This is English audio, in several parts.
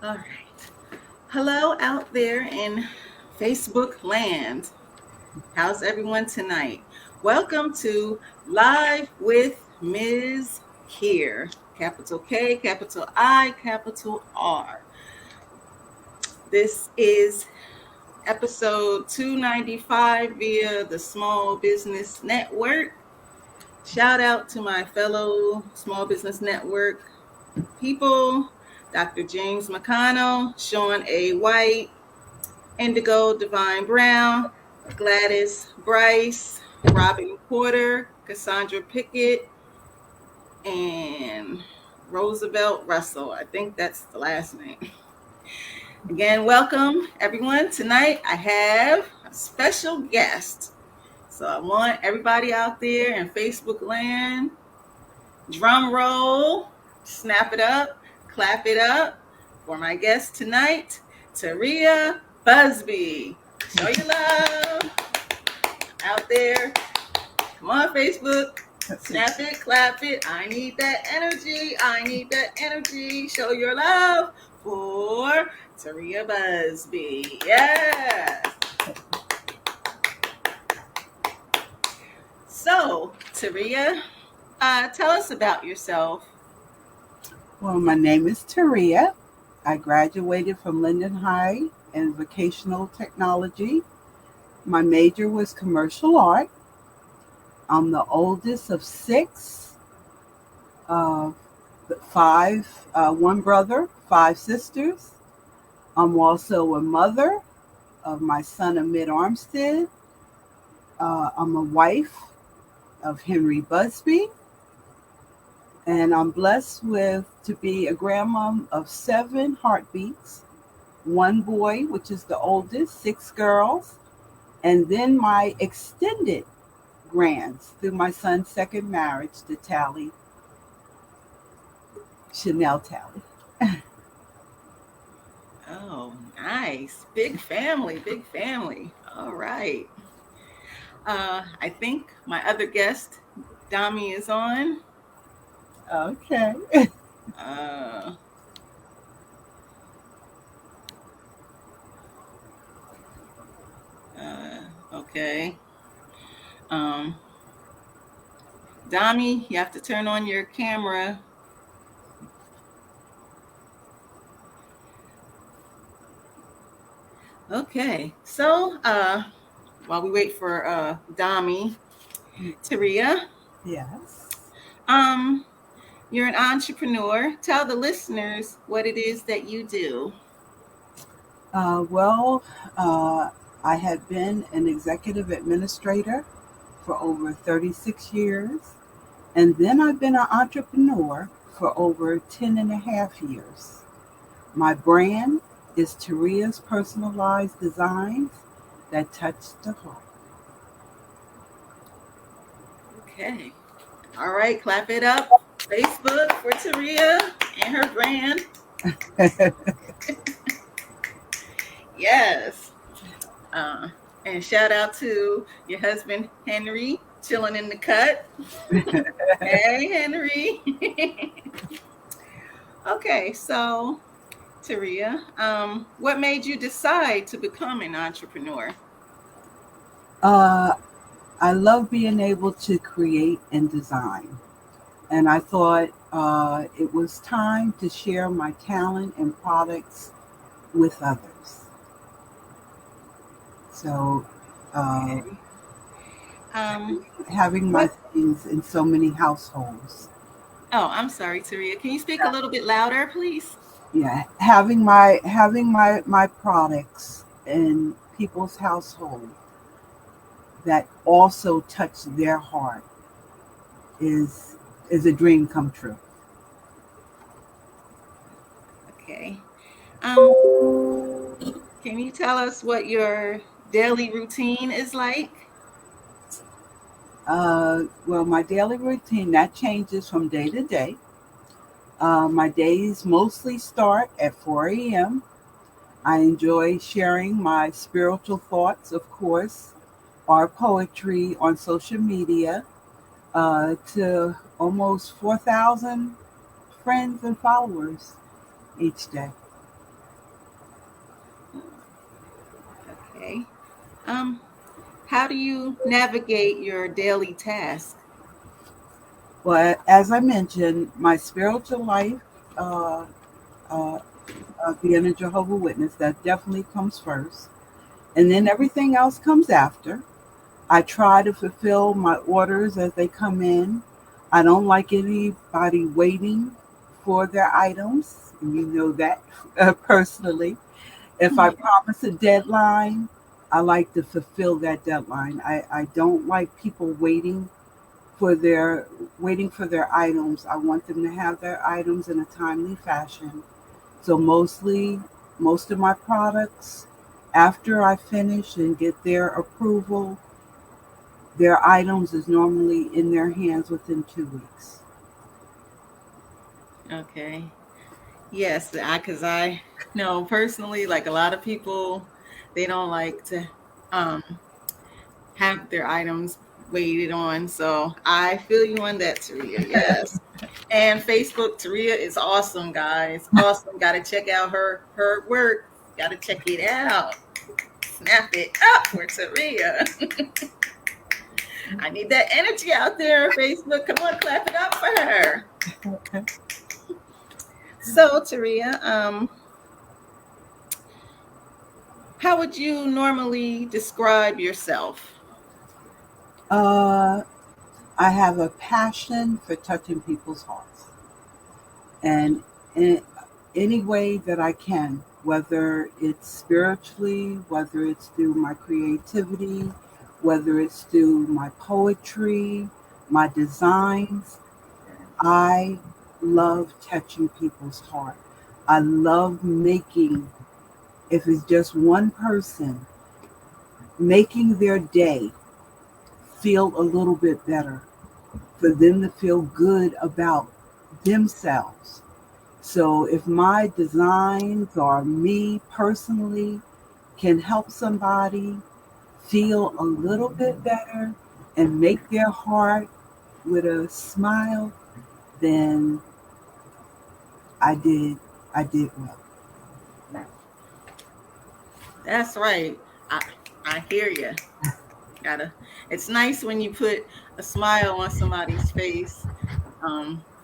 All right. Hello out there in Facebook land. How's everyone tonight? Welcome to Live with Ms. Kier. Capital K, capital I, capital R. This is episode 295 via the Small Business Network. Shout out to my fellow Small Business Network people, Dr. James McConnell, Sean A. White, Indigo Divine Brown, Gladys Bryce, Robin Porter, Cassandra Pickett, and Roosevelt Russell. I think that's the last name. Again, welcome everyone. Tonight I have a special guest. So I want everybody out there in Facebook land, drum roll, snap it up, clap it up for my guest tonight, Taria Busby. Show your love out there. Come on, Facebook. Snap it, clap it. I need that energy. I need that energy. Show your love for Taria Busby. Yes. So, Taria, tell us about yourself. Well, my name is Taria. I graduated from Linden High in vocational technology. My major was commercial art. I'm the oldest of six, one brother, five sisters. I'm also a mother of my son, Amit Armstead. I'm a wife of Henry Busby. And I'm blessed to be a grandma of 7 heartbeats, 1 boy, which is the oldest, 6 girls, and then my extended grands through my son's second marriage to Tally, Chanel Tally. Oh, nice. Big family, big family. All right. I think my other guest, Dami, is on. Okay. Okay. Dami, you have to turn on your camera. Okay. So, while we wait for Dami, Taria. Yes. You're an entrepreneur. Tell the listeners what it is that you do. I had been an executive administrator for over 36 years, and then I've been an entrepreneur for over 10 and a half years. My brand is Taria's Personalized Designs that touch the heart. Okay. All right, clap it up. Facebook for Taria and her brand. Yes. And shout out to your husband, Henry, chilling in the cut. Hey, Henry. Okay, so Taria, what made you decide to become an entrepreneur? I love being able to create and design. And I thought it was time to share my talent and products with others. So having my things in so many households. Oh, I'm sorry, Taria. Can you speak a little bit louder, please? Yeah, having my products in people's household that also touch their heart is a dream come true. Okay. Can you tell us what your daily routine is like? Well, my daily routine, that changes from day to day. My days mostly start at 4 a.m. I enjoy sharing my spiritual thoughts, of course, or poetry on social media to almost 4,000 friends and followers each day. Okay. Um, how do you navigate your daily task? Well, as I mentioned, my spiritual life, uh, uh, being a Jehovah Witness, that definitely comes first. And then everything else comes after. I try to fulfill my orders as they come in. I don't like anybody waiting for their items. And you know that personally. If I promise a deadline, I like to fulfill that deadline. I don't like people for their waiting for their items. I want them to have their items in a timely fashion. So most of my products, after I finish and get their approval, their items is normally in their hands within 2 weeks. Okay. Yes, because I know personally, like a lot of people, they don't like to um, have their items waited on. So I feel you on that, Taria. Yes. And Facebook, Taria is awesome, guys. Awesome. Got to check out her work. Got to check it out. Snap it up for Taria. I need that energy out there, Facebook. Come on, clap it up for her. Okay. So, Taria, how would you normally describe yourself? Uh, I have a passion for touching people's hearts, and in any way that I can, whether it's spiritually, whether it's through my creativity, whether it's through my poetry, my designs, I love touching people's heart. I love making, if it's just one person, making their day feel a little bit better, for them to feel good about themselves. So if my designs or me personally can help somebody feel a little bit better and make their heart with a smile, then I did I did well. That's right. I hear you. Gotta. It's nice when you put a smile on somebody's face.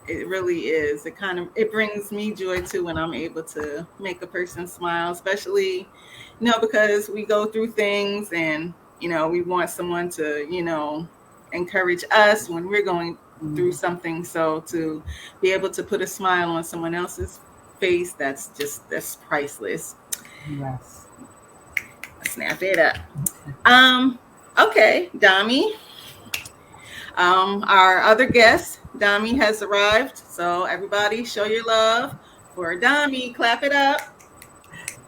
It really is. It brings me joy too when I'm able to make a person smile, especially, because we go through things and we want someone to encourage us when we're going through something. So to be able to put a smile on someone else's face, that's priceless. Yes. Snap it up. Okay, Dami. Our other guest, Dami, has arrived. So everybody show your love for Dami. Clap it up.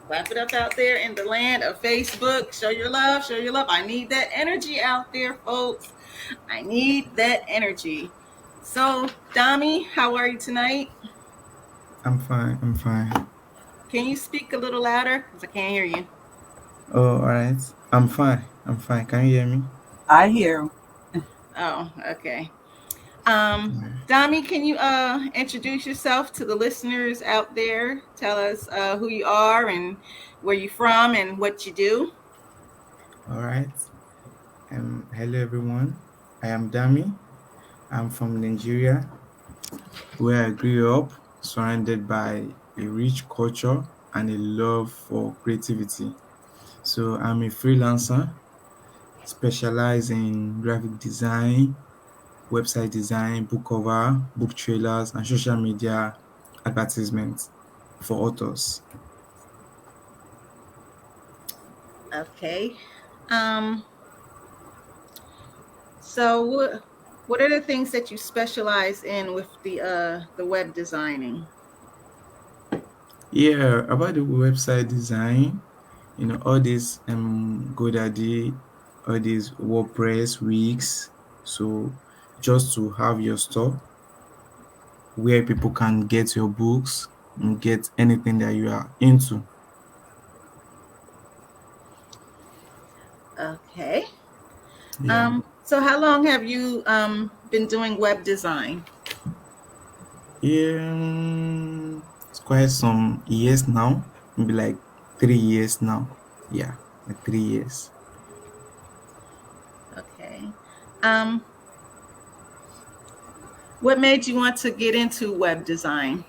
Clap it up out there in the land of Facebook. Show your love. Show your love. I need that energy out there, folks. I need that energy. So, Dami, how are you tonight? I'm fine. I'm fine. Can you speak a little louder? Because I can't hear you. Oh, all right. I'm fine. I'm fine. Can you hear me? I hear. Oh, okay. Yeah. Dami, can you introduce yourself to the listeners out there? Tell us who you are and where you're from and what you do. All right. Hello, everyone. I am Dami. I'm from Nigeria, where I grew up, surrounded by a rich culture and a love for creativity. So I'm a freelancer, specialized in graphic design, website design, book cover, book trailers, and social media advertisements for authors. Okay. Um, so what are the things that you specialize in with the web designing? Yeah, about the website design, all these GoDaddy, all these WordPress, Wix. So just to have your store where people can get your books and get anything that you are into. Okay. Yeah. So how long have you been doing web design? Yeah, it's quite some years now, maybe like 3 years now. Yeah. like 3 years. Okay. Um, what made you want to get into web design?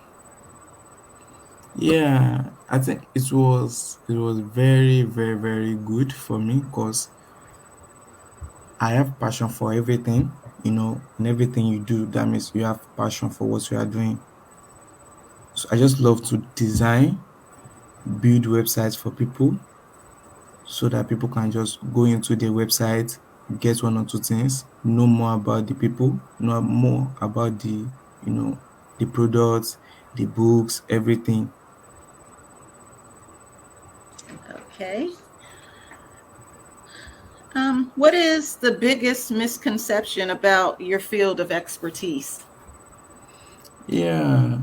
Yeah, I think it was very, very, very good for me because I have passion for everything. In everything you do, that means you have passion for what you are doing. So I just love to design, build websites for people so that people can just go into their website, get one or two things, know more about the people, know more about the products, the books, everything. Okay. What is the biggest misconception about your field of expertise? Yeah,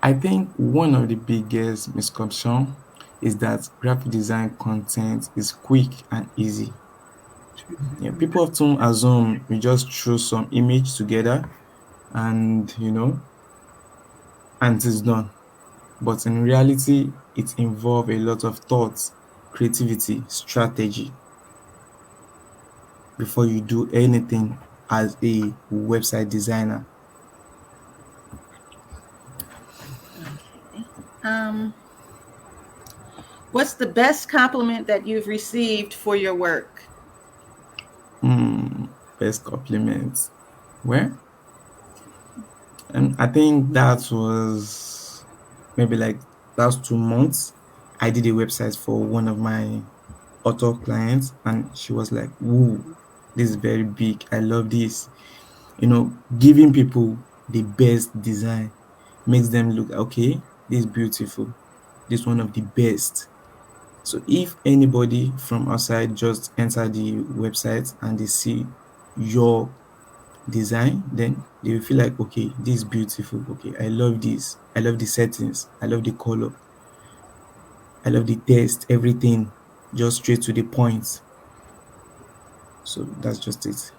I think one of the biggest misconception is that graphic design content is quick and easy. Yeah, people often assume we just throw some image together and and it's done. But in reality, it involves a lot of thoughts, creativity, strategy before you do anything as a website designer. Okay. What's the best compliment that you've received for your work? Hmm, best compliments. Well, I think that was maybe like last 2 months. I did a website for one of my author clients, and she was like, "Woo, this is very big. I love this." Giving people the best design makes them look okay. This is beautiful. This is one of the best. So if anybody from outside just enter the website and they see your design, then they will feel like, okay, this is beautiful. Okay, I love this. I love the settings. I love the color. I love the taste. Everything just straight to the point. So that's just it.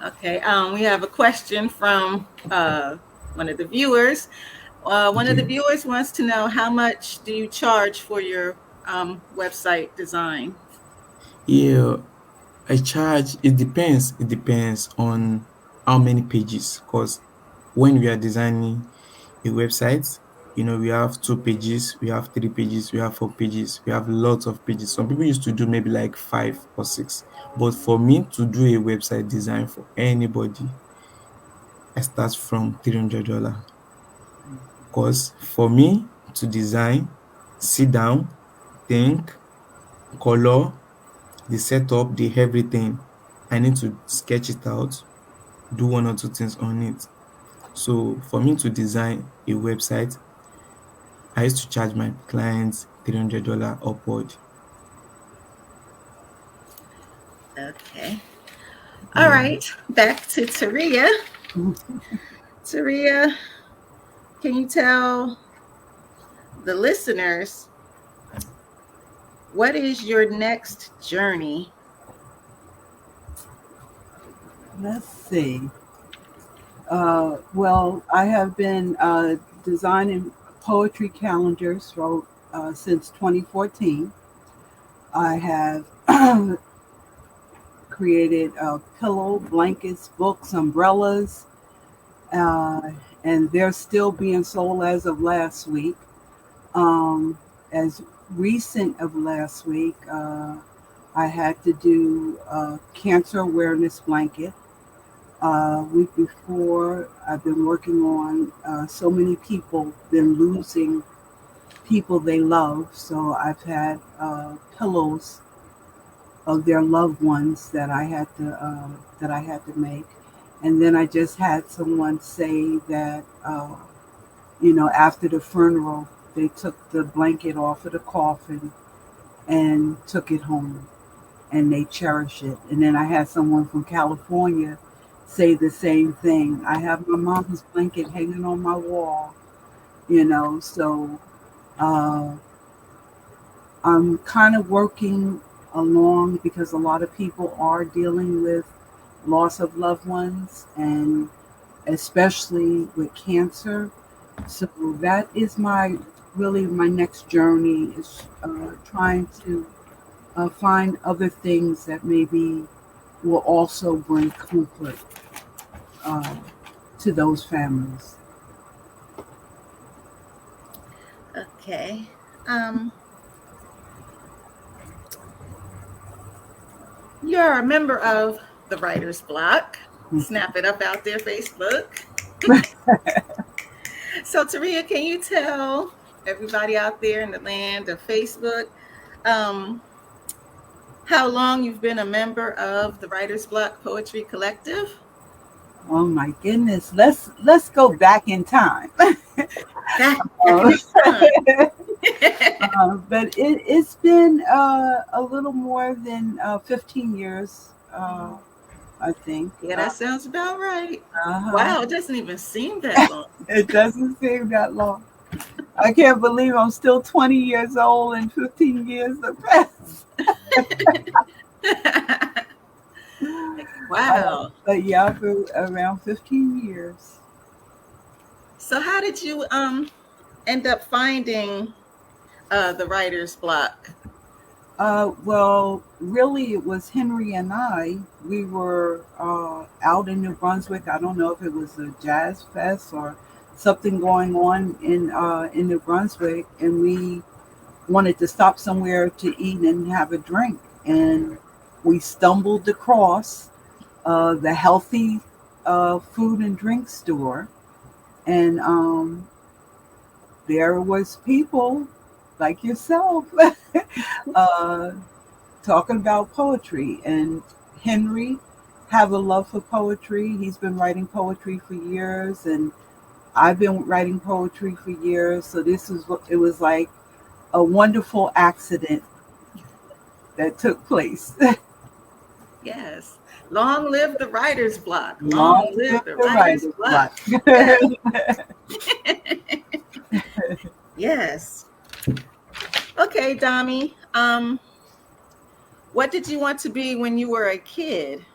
Okay. We have a question from one of the viewers. One of the Okay. viewers wants to know, how much do you charge for your website design? Yeah, I charge. It depends. It depends on how many pages. Because when we are designing a website, we have 2 pages, we have 3 pages, we have 4 pages, we have lots of pages. Some people used to do maybe like 5 or 6. But for me to do a website design for anybody, I start from $300. Because for me to design, sit down, think, color, the setup, the everything, I need to sketch it out, do one or two things on it. So for me to design a website, I used to charge my clients $300 upward. Okay. All Yeah. right. Back to Taria. Taria, can you tell the listeners, what is your next journey? Let's see. Well, I have been designing poetry calendars since 2014. I have created pillow, blankets, books, umbrellas, uh, and they're still being sold as of last week. Um, as recent of last week, I had to do a cancer awareness blanket. Week before, I've been working on so many people been losing people they love. So I've had pillows of their loved ones that I had to make, and then I just had someone say that after the funeral they took the blanket off of the coffin and took it home and they cherish it. And then I had someone from California say the same thing. I have my mom's blanket hanging on my wall, so uh, I'm kind of working along because a lot of people are dealing with loss of loved ones, and especially with cancer. So that is my next journey is trying to find other things that maybe will also bring comfort uh, to those families. Okay. Um, you're a member of the Writer's Block. Snap it up out there, Facebook. So, Taria, can you tell everybody out there in the land of Facebook um, how long you've been a member of the Writer's Block Poetry Collective? Oh my goodness, let's go back in time. Back Uh, in time. but it's been a little more than 15 years, I think. Yeah, that sounds about right. Uh-huh. Wow, it doesn't even seem that long. It doesn't seem that long. I can't believe I'm still 20 years old and 15 years have passed. Wow. But yeah, for around 15 years. So how did you end up finding the Writer's Block? Well, really, it was Henry and I. We were out in New Brunswick. I don't know if it was a jazz fest or something going on in New Brunswick, and we wanted to stop somewhere to eat and have a drink. And we stumbled across the healthy food and drink store, and there was people like yourself uh, talking about poetry. And Henry have a love for poetry. He's been writing poetry for years, and I've been writing poetry for years. So this is what it was like, a wonderful accident that took place. Yes. Long live the Writer's Block. Long Long live live the the Writer's writer's Block. block. Yes. Okay, Dami. What did you want to be when you were a kid?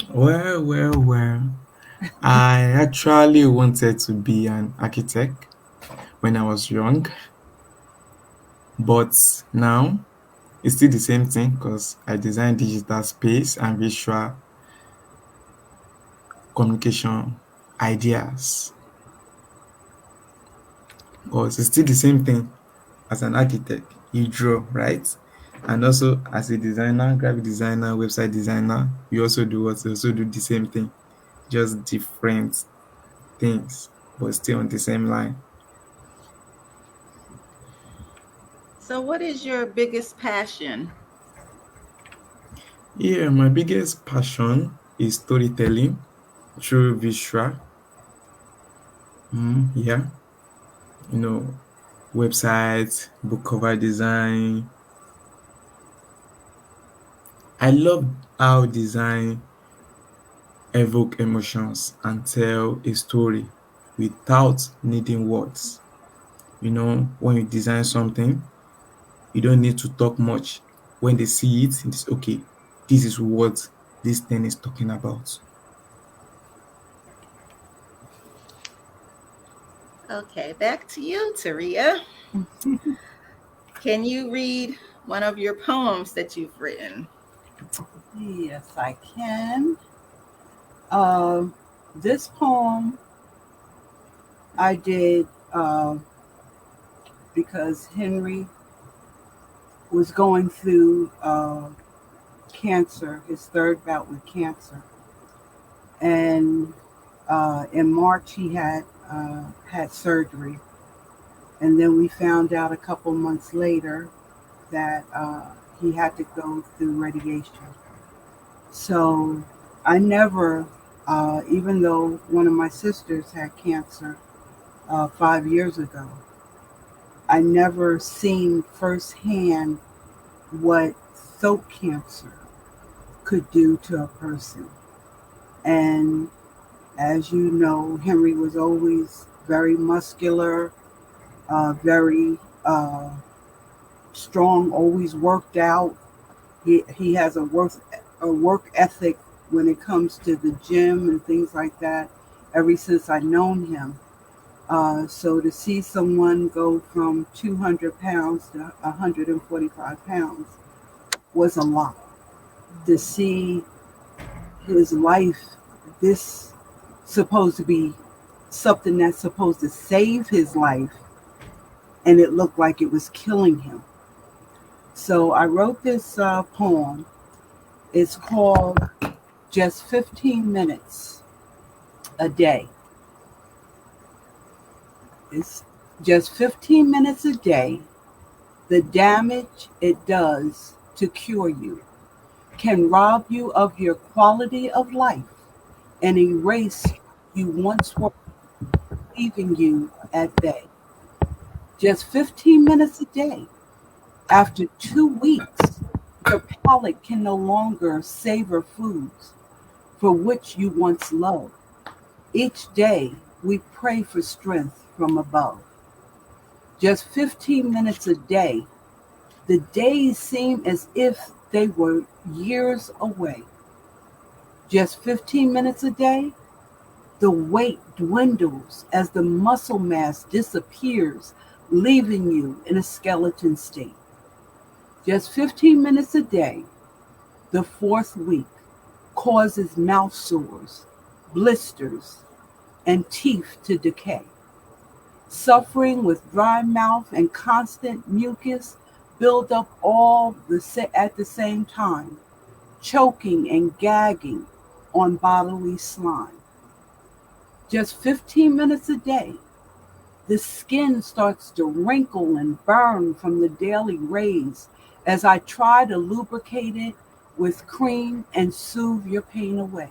Well. I actually wanted to be an architect when I was young, but now it's still the same thing because I design digital space and visual communication ideas. Because it's still the same thing as an architect. You draw, right? And also as a designer, graphic designer, website designer, you also do what? You also do the same thing, just different things, but still on the same line. So, what is your biggest passion? Yeah, my biggest passion is storytelling through visual. Yeah, you know, websites, book cover design. I love how design evoke emotions and tell a story without needing words. When you design something, you don't need to talk much. When they see it, it's okay. This is what this thing is talking about. Okay, back to you, Taria. Can you read one of your poems that you've written? Yes, I can. This poem I did because Henry was going through cancer, his third bout with cancer. And in March, he had surgery. And then we found out a couple months later that he had to go through radiation. So I never, even though one of my sisters had cancer 5 years ago, I never seen firsthand what throat cancer could do to a person. And as you know, Henry was always very muscular, very strong, always worked out. He has a work ethic when it comes to the gym and things like that. ever since I known him. So to see someone go from 200 pounds to 145 pounds was a lot. To see his life, this supposed to be something that's supposed to save his life, and it looked like it was killing him. So I wrote this poem. It's called Just 15 Minutes a Day. It's just 15 minutes a day. The damage it does to cure you can rob you of your quality of life and erase you once were, leaving you at bay. Just 15 minutes a day. After 2 weeks, your palate can no longer savor foods for which you once loved. Each day, we pray for strength from above. Just 15 minutes a day. The days seem as if they were years away. Just 15 minutes a day. The weight dwindles as the muscle mass disappears, leaving you in a skeleton state. Just 15 minutes a day. The 4th week causes mouth sores, blisters, and teeth to decay. Suffering with dry mouth and constant mucus build up at the same time, choking and gagging on bodily slime. Just 15 minutes a day, the skin starts to wrinkle and burn from the daily rays as I try to lubricate it with cream and soothe your pain away.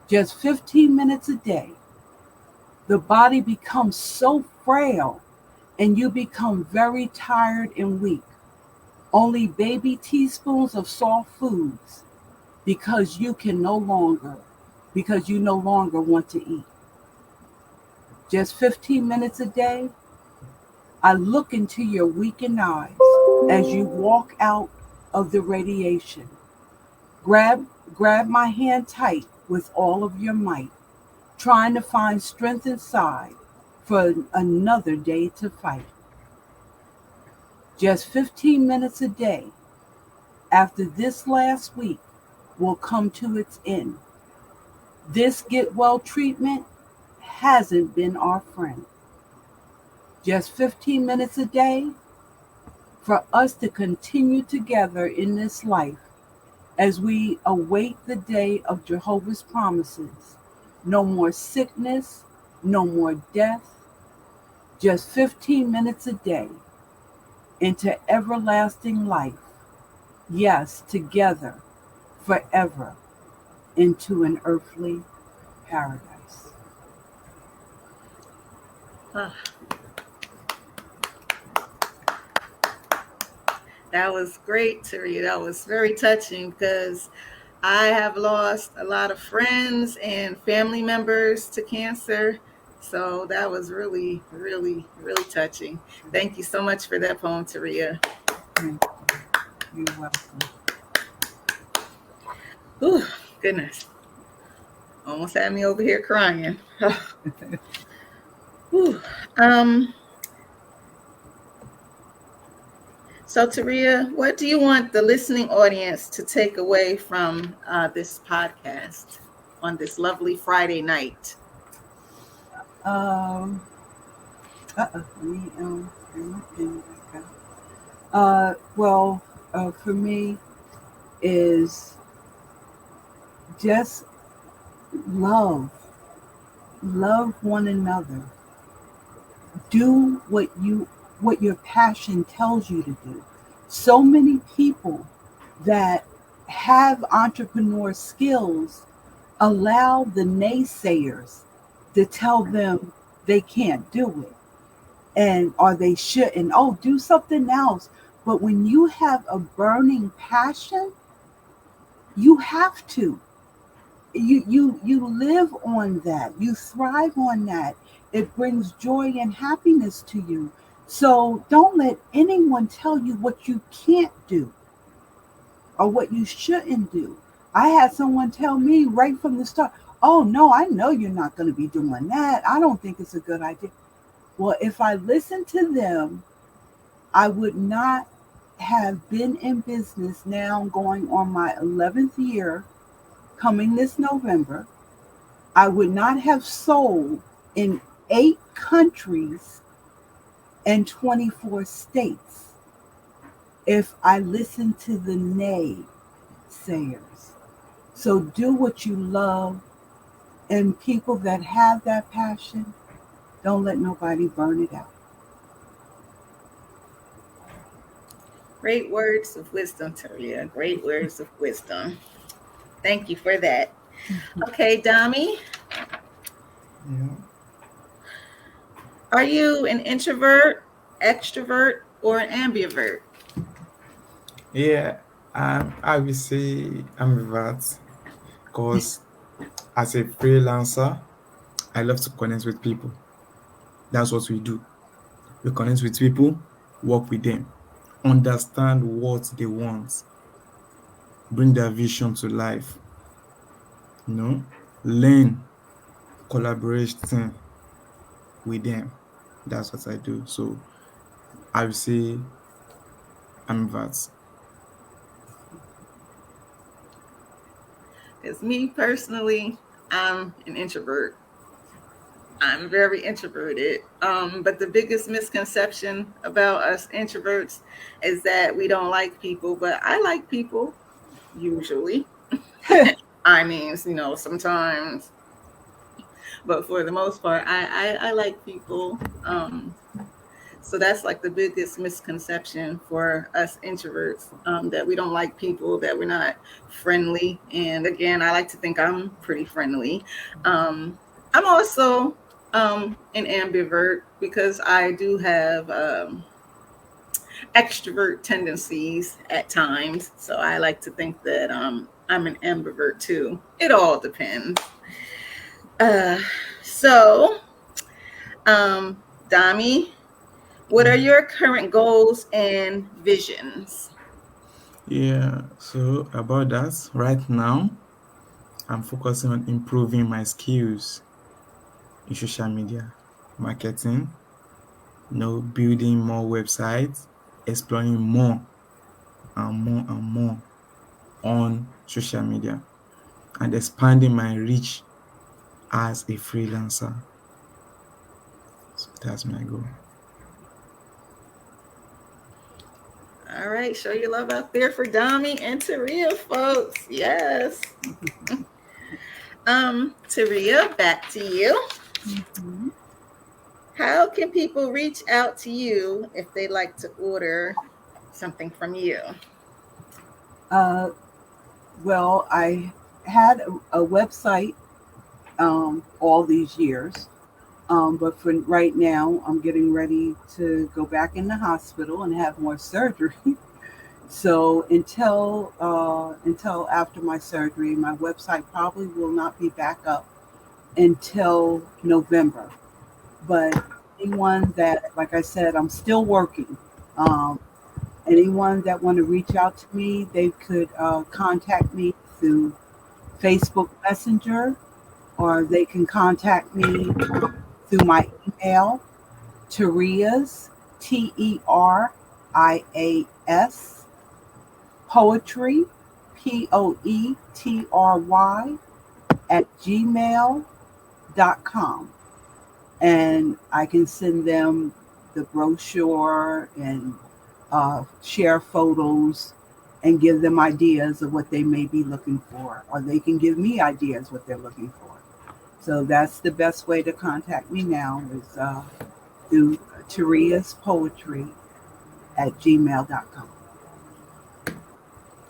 Just 15 minutes a day, the body becomes so frail and you become very tired and weak. Only baby teaspoons of soft foods because you no longer want to eat. Just 15 minutes a day, I look into your weakened eyes as you walk out of the radiation. Grab my hand tight with all of your might, trying to find strength inside for another day to fight. Just 15 minutes a day after this last week will come to its end. This get well treatment hasn't been our friend. Just 15 minutes a day for us to continue together in this life as we await the day of Jehovah's promises. No more sickness, no more death. Just 15 minutes a day into everlasting life. Yes, together, forever, into an earthly paradise. That was great, Taria. That was very touching because I have lost a lot of friends and family members to cancer. So that was really, really, really touching. Thank you so much for that poem, Taria. You're welcome. Ooh, goodness. Almost had me over here crying. Ooh. So, Taria, what do you want the listening audience to take away from this podcast on this lovely Friday night? Let me bring my pen back up. For me is just love one another. Do what your passion tells you to do. So many people that have entrepreneur skills allow the naysayers to tell them they can't do it or they shouldn't. Oh, do something else. But when you have a burning passion, you have to. You live on that. You thrive on that. It brings joy and happiness to you. So don't let anyone tell you what you can't do or what you shouldn't do. I had someone tell me right from the start, oh no, I know you're not going to be doing that. I don't think it's a good idea. Well, if I listened to them, I would not have been in business now going on my 11th year coming this November. I would not have sold in 8 countries and 24 states if I listened to the naysayers. So do what you love, and people that have that passion, don't let nobody burn it out. Great words of wisdom, Taria. Great words of wisdom. Thank you for that. Okay, Dami, Yeah. are you an introvert, extrovert, or an ambivert? Yeah, I will say ambivert because as a freelancer, I love to connect with people. That's what we do. We connect with people, work with them, understand what they want, bring their vision to life, learn, collaborating with them. That's what I do. So I will say ambivert. Because me personally, I'm an introvert. I'm very introverted. But the biggest misconception about us introverts is that we don't like people, but I like people usually. I mean, sometimes, but for the most part, I like people. So that's like the biggest misconception for us introverts, that we don't like people, that we're not friendly. And again, I like to think I'm pretty friendly. I'm also an ambivert because I do have extrovert tendencies at times. So I like to think that I'm an ambivert too. It all depends. Uh, so, Dami, what are your current goals and visions? Yeah, so about that, right now, I'm focusing on improving my skills in social media marketing, building more websites, exploring more and more and more on social media, and expanding my reach as a freelancer. So that's my goal. All right, show your love out there for Dami and Taria, folks. Yes. Taria, back to you. Mhm. How can people reach out to you if they like to order something from you? Uh, well, I had a website all these years, but for right now, I'm getting ready to go back in the hospital and have more surgery. So until after my surgery, my website probably will not be back up until November. But anyone that, like I said, I'm still working. Um, Anyone that want to reach out to me, they could contact me through Facebook Messenger, or they can contact me through my email, Terias, Terias, poetry, Poetry, @gmail.com. And I can send them the brochure and share photos and give them ideas of what they may be looking for, or they can give me ideas what they're looking for. So that's the best way to contact me now is through Terias Poetry @gmail.com.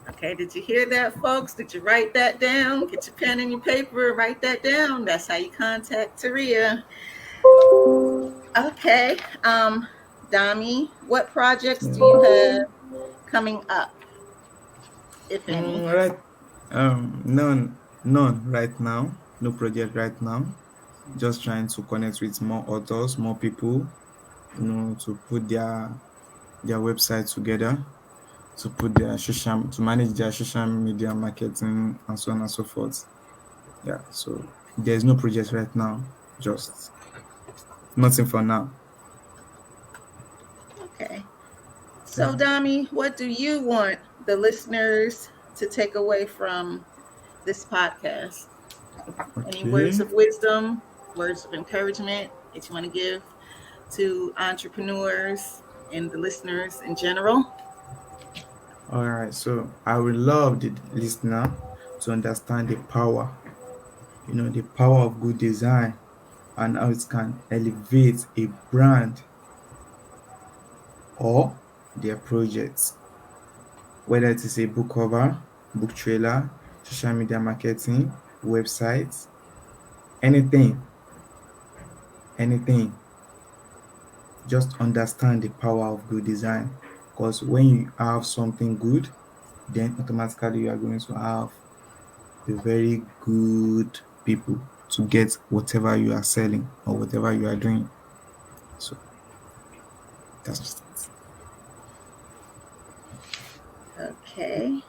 Okay, did you hear that, folks? Did you write that down? Get your pen and your paper, write that down. That's how you contact Taria. Okay. Dami, what projects do you have coming up, if any? Right. None right now. No project right now. Just trying to connect with more authors, more people, to put their website together, to manage their social media marketing and so on and so forth. Yeah, so there's no project right now, just nothing for now. Okay. So, Dami, what do you want the listeners to take away from this podcast? Any words Okay. of wisdom, words of encouragement that you want to give to entrepreneurs and the listeners in general? All right. So I would love the listener to understand the power, the power of good design and how it can elevate a brand or their projects, whether it is a book cover, book trailer, social media marketing, websites, anything, anything. Just understand the power of good design. Because when you have something good, then automatically you are going to have a very good people to get whatever you are selling or whatever you are doing. So that's just it. Okay.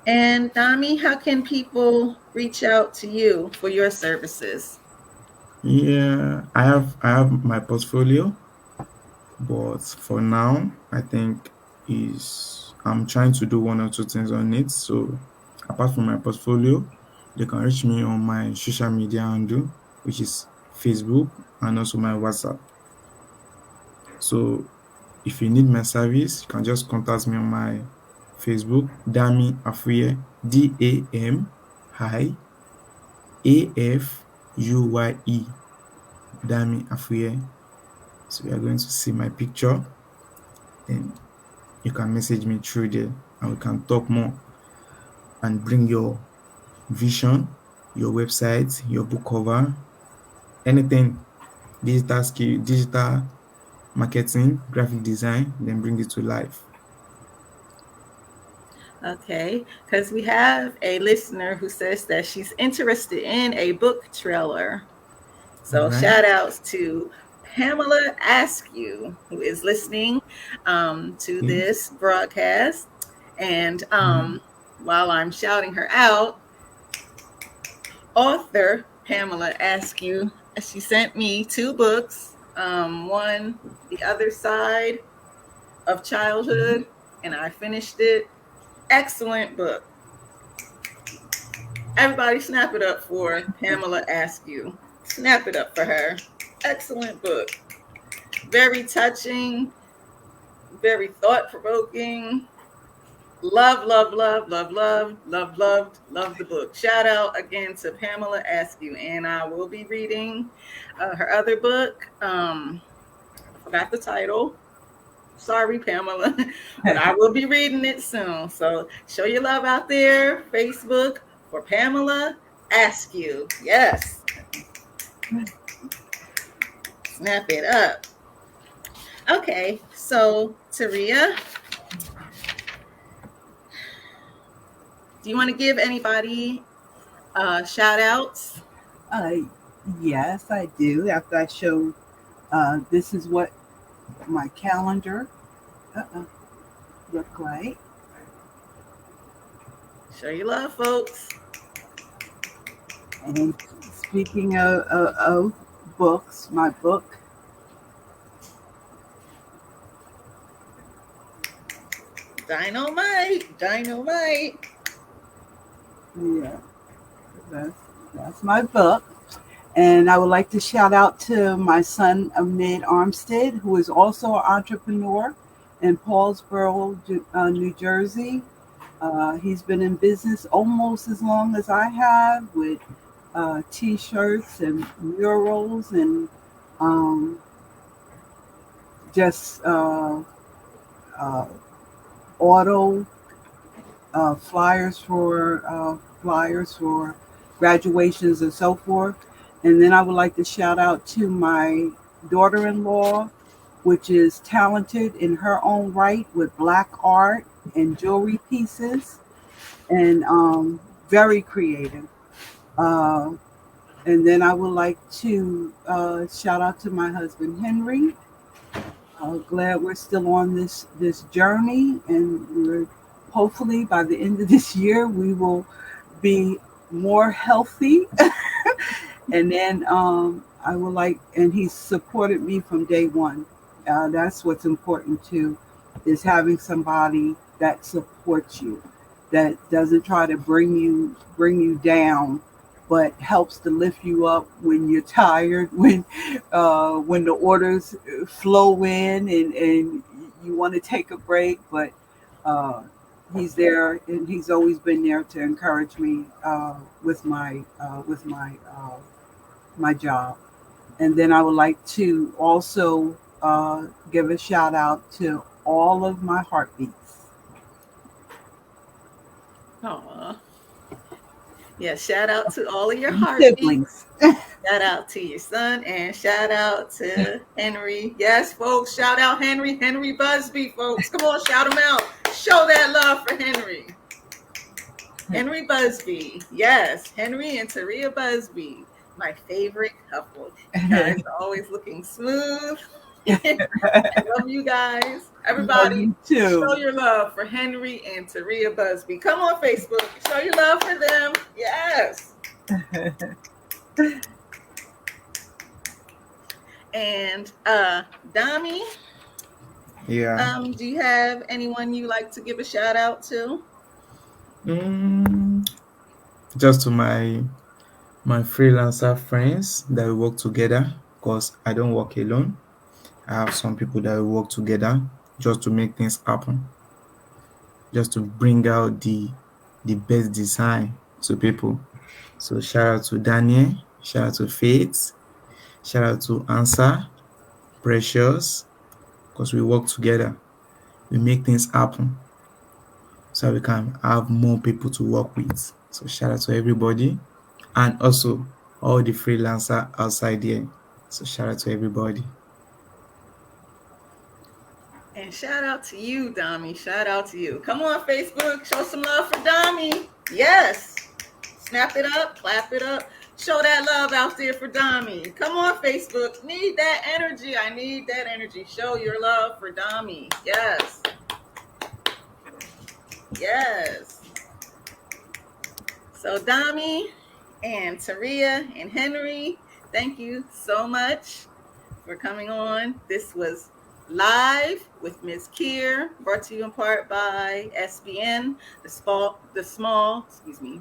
And Dami, how can people reach out to you for your services? Yeah, I have my portfolio, but for now I think is I'm trying to do one or two things on it. So apart from my portfolio, they can reach me on my social media handle, which is Facebook and also my WhatsApp. So if you need my service, you can just contact me on my Facebook, Dami Afuye, DAMIAFUYE, Dami Afuye. So you are going to see my picture, then you can message me through there and we can talk more and bring your vision, your website, your book cover, anything, digital skill, digital marketing, graphic design, then bring it to life. Okay, because we have a listener who says that she's interested in a book trailer. All So right. shout outs to Pamela Askew, who is listening to Okay. this broadcast. And Mhm. while I'm shouting her out, author Pamela Askew, she sent me two books. One, The Other Side of Okay. Childhood, and I finished it. Excellent book. Everybody snap it up for Pamela Askew. Snap it up for her. Excellent book. Very touching, very thought provoking. Love, love, love, love, love, love, love the book. Shout out again to Pamela Askew. And I will be reading her other book. I forgot the title. Sorry, Pamela, but I will be reading it soon. So show your love out there. Facebook for Pamela Askew. Yes, snap it up. Okay, so Taria, do you want to give anybody shout outs? Uh, yes, I do. After I show, this is what my calendar look like. Show your love, folks. And speaking of books, my book, Dynamite, dynamite. yeah, that's, that's my book. And I would like to shout out to my son, Amid Armstead, who is also an entrepreneur in Paulsboro, New Jersey. He's been in business almost as long as I have with T-shirts and murals and um, just uh, auto flyers for graduations and so forth. And then I would like to shout out to my daughter-in-law, which is talented in her own right with black art and jewelry pieces, and very creative. Uh, and then I would like to shout out to my husband Henry. Glad we're still on this journey, and we're hopefully by the end of this year we will be more healthy. And then I would like, and he's supported me from day one. That's what's important too, is having somebody that supports you, that doesn't try to bring you down, but helps to lift you up when you're tired, when the orders flow in and you want to take a break, but uh, he's there and he's always been there to encourage me with my job. And then I would like to also give a shout out to all of my heartbeats. Aw. Yeah, shout out to all of your My heartbeats. siblings. Shout out to your son and shout out to Henry. Yes, folks, shout out Henry Busby, folks. Come on, shout him out. Show that love for Henry. Henry Busby. Yes, Henry and Taria Busby. My favorite couple. You guys are always looking smooth. I love you guys. Everybody, Love you too. show your love for Henry and Taria Busby. Come on, Facebook. Show your love for them. Yes. And Dami, Yeah. do you have anyone you like to give a shout out to? Just to my freelancer friends that we work together, because I don't work alone. I have some people that we work together just to make things happen, just to bring out the best design to people. So shout out to Daniel, shout out to Faith, shout out to Answer, Precious, because we work together. We make things happen so we can have more people to work with. So shout out to everybody, and also all the freelancer outside there. So shout out to everybody. And shout out to you, Dami. Shout out to you. Come on, Facebook. Show some love for Dami. Yes. Snap it up. Clap it up. Show that love out there for Dami. Come on, Facebook. Need that energy. I need that energy. Show your love for Dami. Yes. Yes. So Dami and Taria and Henry, thank you so much for coming on. This was Live with Ms. Kier, brought to you in part by SBN, the small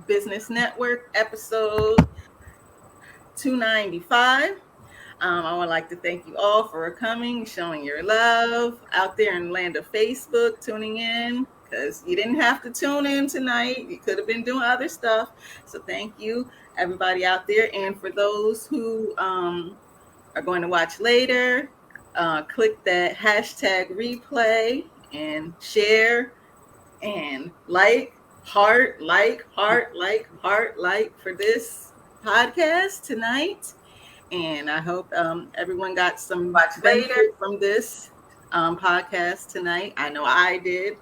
Business Network, episode 295. I would like to thank you all for coming, showing your love out there in the land of Facebook, tuning in, because you didn't have to tune in tonight. You could have been doing other stuff. So thank you, everybody out there. And for those who are going to watch later, click that hashtag replay and share and heart for this podcast tonight. And I hope everyone got some benefit from this podcast tonight. I know I did.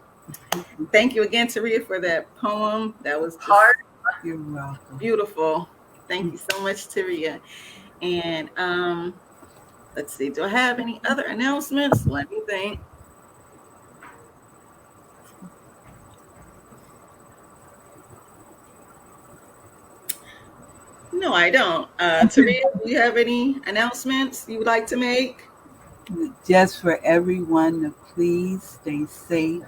Thank you again, Taria, for that poem. That was hard. You're welcome. Beautiful. Thank you so much, Taria. And let's see. Do I have any other announcements? Let me think. No, I don't. Taria, do you have any announcements you would like to make? Just for everyone to please stay safe.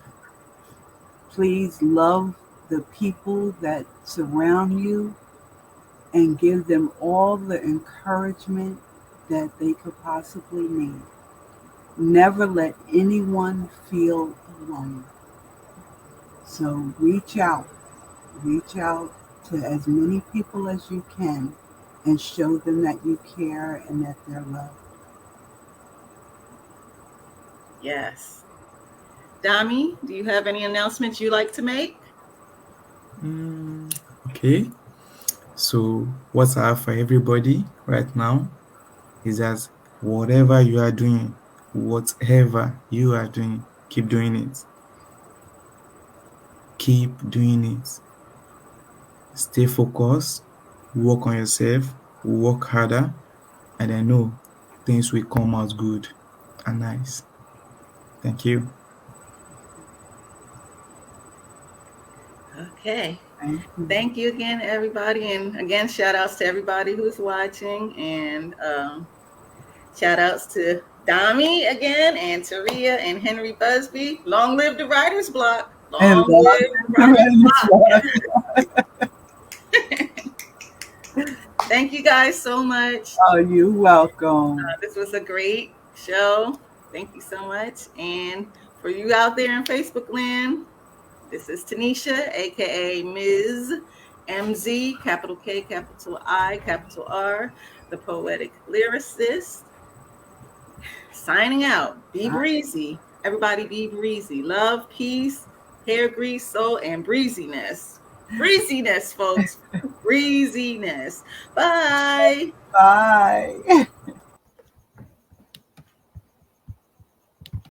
Please love the people that surround you and give them all the encouragement that they could possibly need. Never let anyone feel alone. So reach out to as many people as you can and show them that you care and that they're loved. Yes. Dami, do you have any announcements you'd like to make? Okay. So what I have for everybody right now is that whatever you are doing, keep doing it. Keep doing it. Stay focused, work on yourself, work harder, and I know things will come out good and nice. Thank you. Okay. Thank you again, everybody. And again, shout outs to everybody who's watching. And shout outs to Dami again, and Taria and Henry Busby. Long live the writer's block. Long live the writer's block. Thank you guys so much. Oh, you're welcome. This was a great show. Thank you so much. And for you out there in Facebook land, this is Tanisha, aka Ms. MZ, capital K, capital I, capital R, the poetic lyricist. Signing out. Be breezy. Everybody be breezy. Love, peace, hair grease, soul, and breeziness. Breeziness, folks. Breeziness. Bye. Bye.